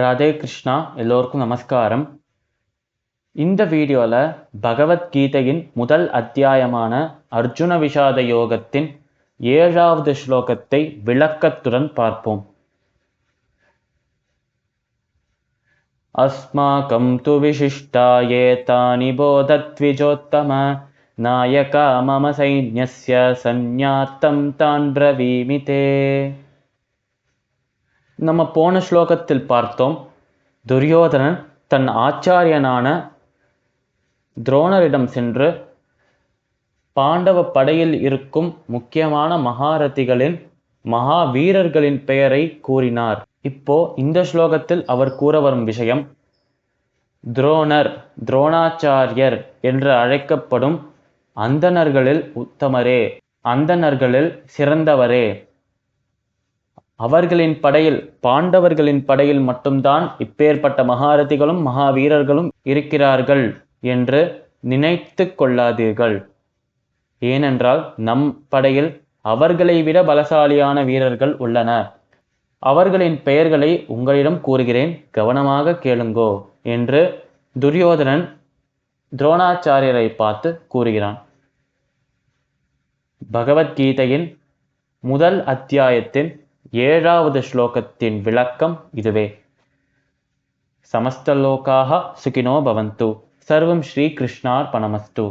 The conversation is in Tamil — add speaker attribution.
Speaker 1: ராதே கிருஷ்ணா. எல்லோருக்கும் நமஸ்காரம். இந்த வீடியோவில் பகவத்கீதையின் முதல் அத்தியாயமான அர்ஜுன விஷாத யோகத்தின் 7வது ஸ்லோகத்தை விளக்கத்துடன் பார்ப்போம். அஸ்மாகம் து விசிஷ்டாயே தானி போதத்விஜோத்தம நாயகா மம சைன்யஸ்ய சந்நியாத்தம் தான் பிரவீமிதே. நம்ம போன ஸ்லோகத்தில் பார்த்தோம், துரியோதனன் தன் ஆச்சாரியனான துரோணரிடம் சென்று பாண்டவ படையில் இருக்கும் முக்கியமான மகாரதிகளின் மகாவீரர்களின் பெயரை கூறினார். இப்போ இந்த ஸ்லோகத்தில் அவர் கூற வரும் விஷயம், துரோணர், துரோணாச்சாரியர் என்று அழைக்கப்படும் அந்தணர்களில் உத்தமரே, அந்தணர்களில் சிறந்தவரே, அவர்களின் படையில், பாண்டவர்களின் படையில் மட்டும்தான் இப்பேற்பட்ட மகாரதிகளும் மகாவீரர்களும் இருக்கிறார்கள் என்று நினைத்து கொள்ளாதீர்கள். ஏனென்றால் நம் படையில் அவர்களை விட பலசாலியான வீரர்கள் உள்ளனர். அவர்களின் பெயர்களை உங்களிடம் கூறுகிறேன், கவனமாக கேளுங்கோ என்று துரியோதனன் துரோணாச்சாரியரை பார்த்து கூறுகிறான். பகவத்கீதையின் முதல் அத்தியாயத்தின் 7வது ஸ்லோகத்தின் விளக்கம் இதுவே. சமஸ்த லோகாஹ சுகினோ பவந்து. சர்வம் ஸ்ரீ கிருஷ்ணார்பணமஸ்து.